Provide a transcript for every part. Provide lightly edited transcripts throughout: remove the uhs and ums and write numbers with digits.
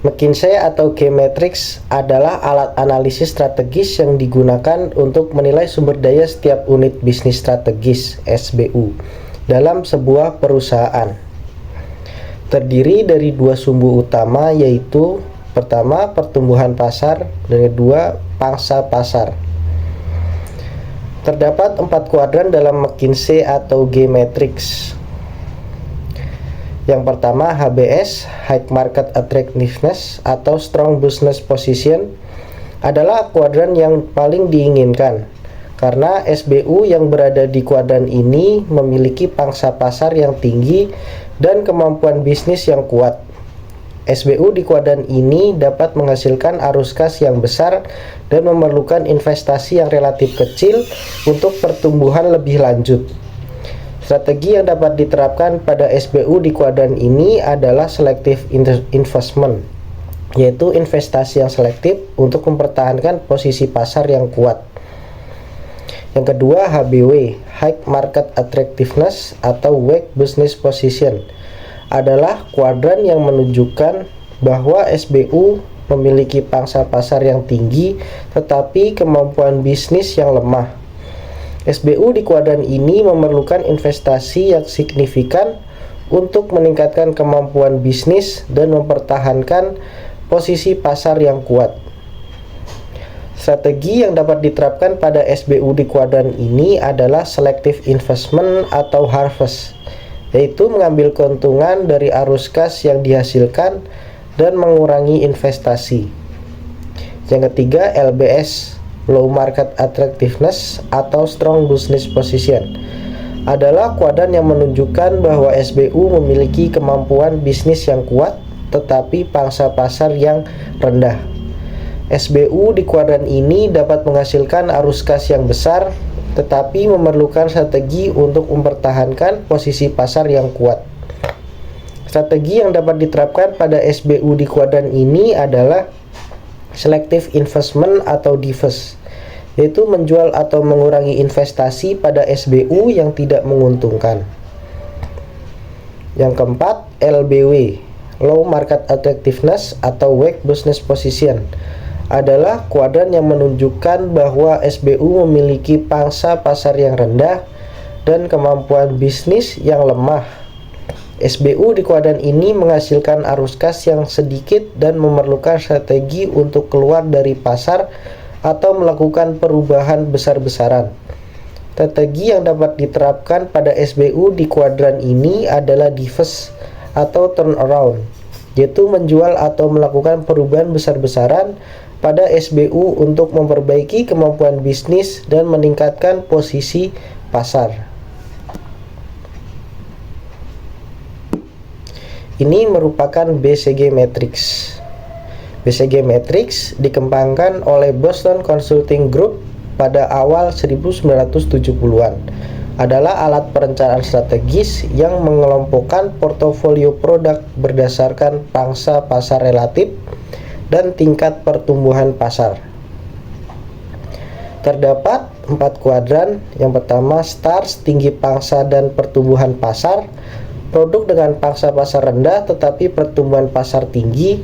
McKinsey atau G-Matrix adalah alat analisis strategis yang digunakan untuk menilai sumber daya setiap unit bisnis strategis (SBU) dalam sebuah perusahaan. Terdiri dari dua sumbu utama, yaitu pertama, pertumbuhan pasar, dan kedua, pangsa pasar. Terdapat 4 kuadran dalam McKinsey atau G-Matrix. Yang pertama, HBS, High Market Attractiveness atau Strong Business Position, adalah kuadran yang paling diinginkan karena SBU yang berada di kuadran ini memiliki pangsa pasar yang tinggi dan kemampuan bisnis yang kuat. SBU di kuadran ini dapat menghasilkan arus kas yang besar dan memerlukan investasi yang relatif kecil untuk pertumbuhan lebih lanjut. Strategi yang dapat diterapkan pada SBU di kuadran ini adalah selective investment, yaitu investasi yang selektif untuk mempertahankan posisi pasar yang kuat. Yang kedua, HBW, High Market Attractiveness atau Weak Business Position, adalah kuadran yang menunjukkan bahwa SBU memiliki pangsa pasar yang tinggi tetapi kemampuan bisnis yang lemah. SBU di kuadran ini memerlukan investasi yang signifikan untuk meningkatkan kemampuan bisnis dan mempertahankan posisi pasar yang kuat. Strategi yang dapat diterapkan pada SBU di kuadran ini adalah selective investment atau harvest, yaitu mengambil keuntungan dari arus kas yang dihasilkan dan mengurangi investasi. Yang ketiga, LBS, Low Market Attractiveness atau Strong Business Position, adalah kuadran yang menunjukkan bahwa SBU memiliki kemampuan bisnis yang kuat tetapi pangsa pasar yang rendah. SBU di kuadran ini dapat menghasilkan arus kas yang besar tetapi memerlukan strategi untuk mempertahankan posisi pasar yang kuat. Strategi yang dapat diterapkan pada SBU di kuadran ini adalah selective investment atau divest, yaitu menjual atau mengurangi investasi pada SBU yang tidak menguntungkan. Yang keempat, LBW, Low Market Attractiveness atau Weak Business Position, adalah kuadran yang menunjukkan bahwa SBU memiliki pangsa pasar yang rendah dan kemampuan bisnis yang lemah. SBU di kuadran ini menghasilkan arus kas yang sedikit dan memerlukan strategi untuk keluar dari pasar atau melakukan perubahan besar-besaran. Strategi yang dapat diterapkan pada SBU di kuadran ini adalah divest atau turnaround, yaitu menjual atau melakukan perubahan besar-besaran pada SBU untuk memperbaiki kemampuan bisnis dan meningkatkan posisi pasar. Ini merupakan BCG Matrix. BCG Matrix dikembangkan oleh Boston Consulting Group pada awal 1970-an. Adalah alat perencanaan strategis yang mengelompokkan portofolio produk berdasarkan pangsa pasar relatif dan tingkat pertumbuhan pasar. Terdapat 4 kuadran. Yang pertama, stars, tinggi pangsa dan pertumbuhan pasar. Produk dengan pangsa pasar rendah tetapi pertumbuhan pasar tinggi,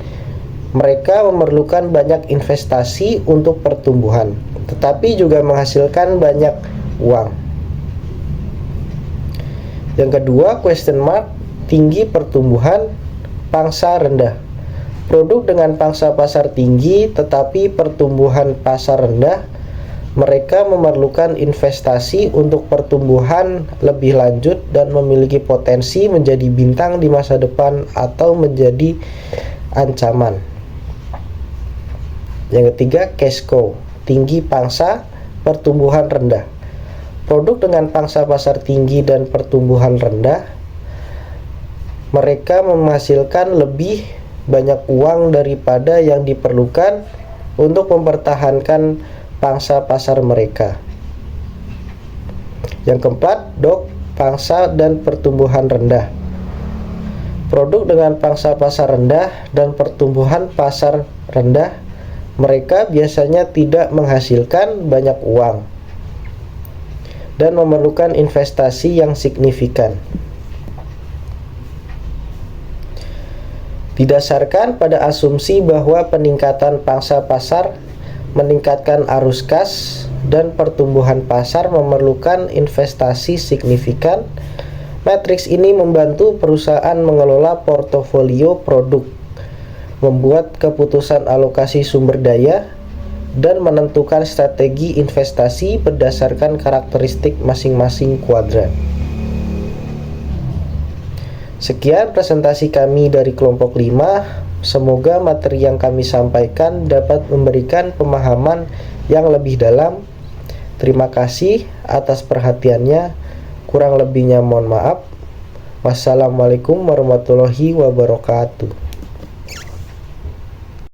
mereka memerlukan banyak investasi untuk pertumbuhan, tetapi juga menghasilkan banyak uang. Yang kedua, question mark, tinggi pertumbuhan, pangsa rendah. Produk dengan pangsa pasar tinggi tetapi pertumbuhan pasar rendah, mereka memerlukan investasi untuk pertumbuhan lebih lanjut dan memiliki potensi menjadi bintang di masa depan atau menjadi ancaman. Yang ketiga, cash cow, tinggi pangsa, pertumbuhan rendah. Produk dengan pangsa pasar tinggi dan pertumbuhan rendah, mereka menghasilkan lebih banyak uang daripada yang diperlukan untuk mempertahankan pangsa pasar mereka. Yang keempat, dog, pangsa dan pertumbuhan rendah. Produk dengan pangsa pasar rendah dan pertumbuhan pasar rendah, mereka biasanya tidak menghasilkan banyak uang dan memerlukan investasi yang signifikan. Didasarkan pada asumsi bahwa peningkatan pangsa pasar meningkatkan arus kas dan pertumbuhan pasar memerlukan investasi signifikan, matriks ini membantu perusahaan mengelola portofolio produk, membuat keputusan alokasi sumber daya, dan menentukan strategi investasi berdasarkan karakteristik masing-masing kuadran. Sekian presentasi kami dari kelompok 5. Semoga materi yang kami sampaikan dapat memberikan pemahaman yang lebih dalam. Terima kasih atas perhatiannya. Kurang lebihnya mohon maaf. Wassalamualaikum warahmatullahi wabarakatuh.